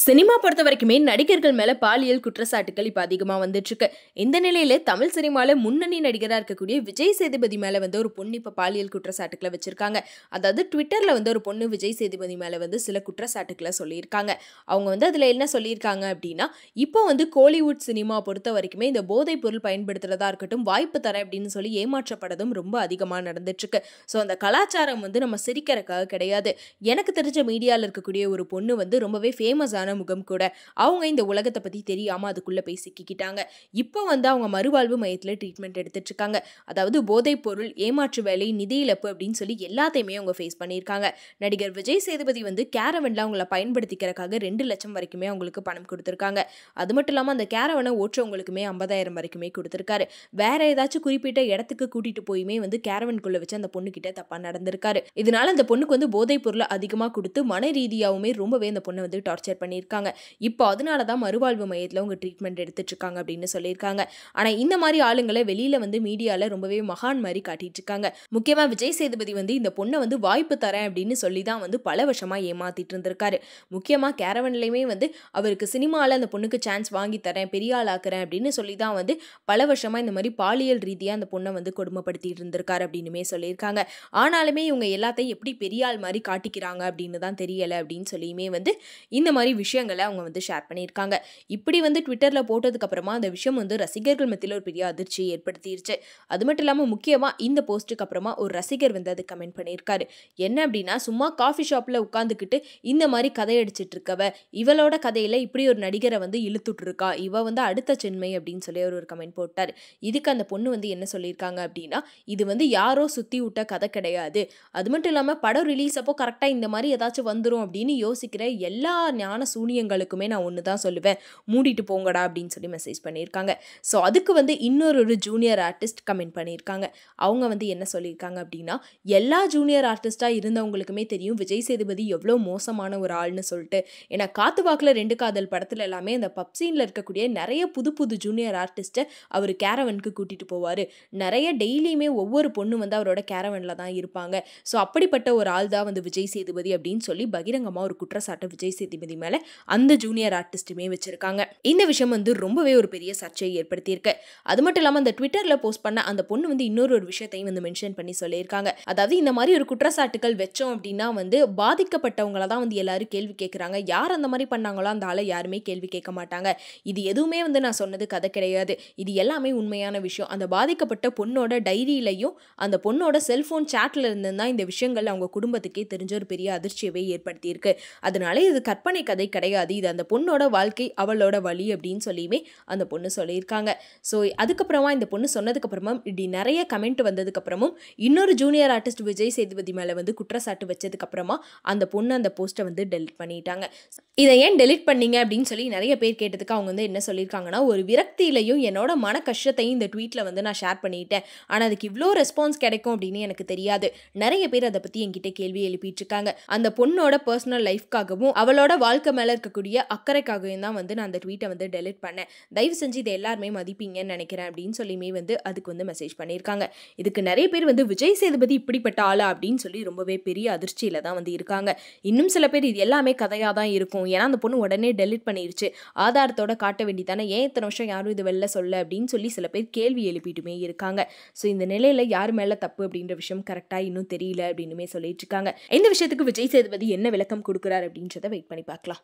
Cinema பொறுத்த வரைக்குமே நடிகர்கள் மேல பாலியல் குற்றச்சாட்டுகள் இப்ப அதிகமா வந்துட்டு இருக்கு. இந்த நிலையில தமிழ் சினிமால முன்னணி நடிகரா இருக்கக்கூடிய விஜய் சேதுபதி மேல ஒரு பொண்ணு இப்ப பாலியல் குற்றச்சாட்டுகளை வச்சிருக்காங்க. அதாவது ட்விட்டர்ல ஒரு பொண்ணு விஜய் சேதுபதி மேல சில குற்றச்சாட்டுகளை சொல்லியிருக்காங்க. அவங்க அதுல என்ன சொல்லியிருக்காங்க அப்படின்னா, இப்போ கோலிவுட் சினிமா பொறுத்த வரைக்குமே இந்த போதைப் பொருள் பயன்படுத்துறதா இருக்கட்டும், வாய்ப்பு தரேன் அப்படின்னு சொல்லி ஏமாற்றப்படதும் ரொம்ப அதிகமா நடந்துட்டு இருக்கு. ஸோ அந்த கலாச்சாரம் நம்ம சிரிக்கிறதுக்காக கிடையாது. எனக்கு தெரிஞ்ச மீடியால இருக்கக்கூடிய ஒரு பொண்ணு ரொம்பவே ஃபேமஸான முகம் கூட. அவங்க இந்த உலகத்தை பத்தி தெரியாம அதுக்குள்ள போய் சிக்கிக்கிட்டாங்க. இப்போ அவங்க மறுவாழ்வு மையத்துல ட்ரீட்மெண்ட் எடுத்துட்டு இருக்காங்க. அதாவது போதைப் பொருள், ஏமாற்று வேலை, நிதி இழப்பு அப்படின்னு சொல்லி எல்லாத்தையுமே அவங்க ஃபேஸ் பண்ணியிருக்காங்க. நடிகர் விஜய் சேதுபதி கேரவன்ல அவங்கள பயன்படுத்திக்கிறதுக்காக 2 லட்சம் வரைக்குமே அவங்களுக்கு பணம் கொடுத்திருக்காங்க. அது மட்டும் இல்லாம அந்த கேரவனை ஓட்டுறவங்களுக்குமே 50,000 வரைக்குமே கொடுத்திருக்காரு. வேற ஏதாச்சும் குறிப்பிட்ட இடத்துக்கு கூட்டிட்டு போயுமே கேரவனுக்குள்ள வச்சு அந்த பொண்ணு கிட்ட தப்பா நடந்திருக்காரு. இதனால அந்த பொண்ணுக்கு போதைப் பொருள் அதிகமா கொடுத்து மன ரீதியாவுமே ரொம்பவே அந்த பொண்ணை டார்ச்சர் பண்ணியிருக்காங்க. இப்போ அதனாலதான் மறுவாழ்வு மையத்துல அவங்க ட்ரீட்மெண்ட் எடுத்துட்டு இருக்காங்க அப்படின்னு சொல்லியிருக்காங்க. ஆனா இந்த மாதிரி ஆளுங்களை வெளியில மீடியால ரொம்பவே மகான் மாதிரி காட்டிட்டு இருக்காங்க. முக்கியமா விஜய் சேதுபதி இந்த பொண்ணை வாய்ப்பு தரேன் அப்படின்னு சொல்லி தான் பல வருஷமா ஏமாத்திட்டு இருந்திருக்காரு. முக்கியமா கேரவன்லயுமே அவருக்கு சினிமால அந்த பொண்ணுக்கு சான்ஸ் வாங்கி தரேன், பெரிய ஆள் ஆக்குறேன் அப்படின்னு சொல்லி தான் பல வருஷமா இந்த மாதிரி பாலியல் ரீதியா அந்த பொண்ணை கொடுமைப்படுத்திட்டு இருந்திருக்காரு அப்படின்னுமே சொல்லியிருக்காங்க. ஆனாலுமே இவங்க எல்லாத்தையும் எப்படி பெரிய ஆள் மாதிரி காட்டிக்கிறாங்க அப்படின்னு தான் தெரியல அப்படின்னு சொல்லியுமே இந்த மாதிரி விஷயங்களை அவங்க ஷேர் பண்ணியிருக்காங்க. இப்படி ட்விட்டர்ல போட்டதுக்கு அப்புறமா அந்த விஷயம் ரசிகர்கள் மத்தியில் ஒரு பெரிய அதிர்ச்சியை ஏற்படுத்திருச்சு. அது மட்டும் இல்லாமல் முக்கியமா இந்த போஸ்ட்டுக்கு அப்புறமா ஒரு ரசிகர் அது கமெண்ட் பண்ணியிருக்காரு. என்ன அப்படின்னா, சும்மா காஃபி ஷாப்ல உட்காந்துக்கிட்டு இந்த மாதிரி கதை அடிச்சிட்டு இருக்கவ, இவளோட கதையில இப்படி ஒரு நடிகரை இழுத்துட்டு இருக்கா, இவ அடுத்த சென்மை அப்படின்னு சொல்லி ஒரு கமெண்ட் போட்டார். இதுக்கு அந்த பொண்ணு என்ன சொல்லியிருக்காங்க அப்படின்னா, இது யாரோ சுத்தி விட்ட கதை கிடையாது. அது மட்டும் இல்லாமல் படம் ரிலீஸ் அப்போ கரெக்டாக இந்த மாதிரி ஏதாச்சும் வந்துடும் அப்படின்னு யோசிக்கிற எல்லா ஞான சூனியங்களுக்குமே நான் ஒன்று தான் சொல்லுவேன், மூடிட்டு போங்கடா அப்படின்னு சொல்லி மெசேஜ் பண்ணியிருக்காங்க. ஸோ அதுக்கு இன்னொரு ஜூனியர் ஆர்டிஸ்ட் கமெண்ட் பண்ணியிருக்காங்க. அவங்க என்ன சொல்லியிருக்காங்க அப்படின்னா, எல்லா ஜூனியர் ஆர்டிஸ்டாக இருந்தவங்களுக்குமே தெரியும் விஜய் சேதுபதி எவ்வளோ மோசமான ஒரு ஆள்னு சொல்லிட்டு. ஏன்னா காத்து வாக்கில் 2 காதல் படத்தில் எல்லாமே அந்த பப் சீனில் இருக்கக்கூடிய நிறைய புது புது ஜூனியர் ஆர்டிஸ்ட்டை அவர் கேரவனுக்கு கூட்டிகிட்டு போவார். நிறைய டெய்லியுமே ஒவ்வொரு பொண்ணு அவரோட கேரவனில் தான் இருப்பாங்க. ஸோ அப்படிப்பட்ட ஒரு ஆள் தான் விஜய் சேதுபதி அப்படின்னு சொல்லி பகிரங்கமாக ஒரு குற்றச்சாட்டை விஜய் சேதுபதி மேலே அந்த ஜூனியர் ஆர்டிஸ்ட்டுமே வச்சிருக்காங்க. இந்த விஷயம் ரொம்பவே ஒரு பெரிய சர்ச்சையை ஏற்படுத்தியிருக்கு. அது மட்டும் இல்லாமல் அந்த ட்விட்டர்ல போஸ்ட் பண்ண அந்த பொண்ணு இன்னொரு விஷயத்தையும் மென்ஷன் பண்ணி சொல்லியிருக்காங்க. அதாவது இந்த மாதிரி ஒரு குற்றச்சாட்டுகள் வச்சோம் அப்படின்னா பாதிக்கப்பட்டவங்கள தான் எல்லாரும் கேள்வி கேட்குறாங்க. யார் அந்த மாதிரி பண்ணாங்களோ அந்த ஆளை யாருமே கேள்வி கேட்க மாட்டாங்க. இது எதுவுமே நான் சொன்னது கதை கிடையாது, இது எல்லாமே உண்மையான விஷயம். அந்த பாதிக்கப்பட்ட பொண்ணோட டைரியிலையும் அந்த பொண்ணோட செல்போன் சாட்ல இருந்து தான் இந்த விஷயங்கள் அவங்க குடும்பத்துக்கே தெரிஞ்ச ஒரு பெரிய அதிர்ச்சியவே ஏற்படுத்தியிருக்கு. அதனால இது கற்பனை கதை கிடையாது, இது அந்த பொண்ணோட வாழ்க்கை, அவளோட வழி அப்படின்னு சொல்லியுமே அந்த பொண்ணு சொல்லியிருக்காங்க. ஸோ அதுக்கப்புறமா இந்த பொண்ணு சொன்னதுக்கு அப்புறமா இப்படி நிறைய கமெண்ட் வந்ததுக்கு அப்புறமும் இன்னொரு ஜூனியர் ஆர்டிஸ்ட் விஜய் சேதுபதி மேலே குற்றச்சாட்டு வச்சதுக்கு அப்புறமா அந்த பொண்ணு அந்த போஸ்ட்டை டெலிட் பண்ணிட்டாங்க. இதை ஏன் டெலிட் பண்ணீங்க அப்படின்னு சொல்லி நிறைய பேர் கேட்டதுக்கு அவங்க என்ன சொல்லியிருக்காங்கன்னா, ஒரு விரக்தியிலையும் என்னோட மன கஷ்டத்தையும் இந்த ட்வீட்ல நான் ஷேர் பண்ணிட்டேன். ஆனால் அதுக்கு இவ்வளோ ரெஸ்பான்ஸ் கிடைக்கும் அப்படின்னு எனக்கு தெரியாது. நிறைய பேர் அதை பற்றி என்கிட்ட கேள்வி எழுப்பிட்டு இருக்காங்க. அந்த பொண்ணோட பர்சனல் லைஃப்காகவும் அவளோட வாழ்க்கை மேலே இருக்கக்கூடிய அக்கறைக்காகவும் தான் நான் அந்த ட்வீட்டை டெலிட் பண்ணேன். தயவு செஞ்சு இதை எல்லாருமே மதிப்பீங்கன்னு நினைக்கிறேன் அப்படின்னு சொல்லியுமே அதுக்கு மெசேஜ் பண்ணியிருக்காங்க. இதுக்கு நிறைய பேர் விஜய் சேதுபதி இப்படிப்பட்ட ஆளா அப்படின்னு சொல்லி ரொம்பவே பெரிய அதிர்ச்சியில தான் இருக்காங்க. இன்னும் சில பேர் இது எல்லாமே கதையாக தான் இருக்கும், ஏன்னா அந்த பொண்ணு உடனே டெலிட் பண்ணிருச்சு, ஆதாரத்தோட காட்ட வேண்டியதானே, ஏன் இத்தனை வருஷம் யாரும் இது வெளில சொல்ல அப்படின்னு சொல்லி சில பேர் கேள்வி எழுப்பிட்டுமே இருக்காங்க. ஸோ இந்த நிலையில யார் மேல தப்பு அப்படின்ற விஷயம் கரெக்டா இன்னும் தெரியல அப்படின்னுமே சொல்லிட்டு இருக்காங்க. இந்த விஷயத்துக்கு விஜய் சேதுபதி என்ன விளக்கம் கொடுக்குறாரு அப்படின்றத வெயிட் பண்ணி பார்க்கலாம்.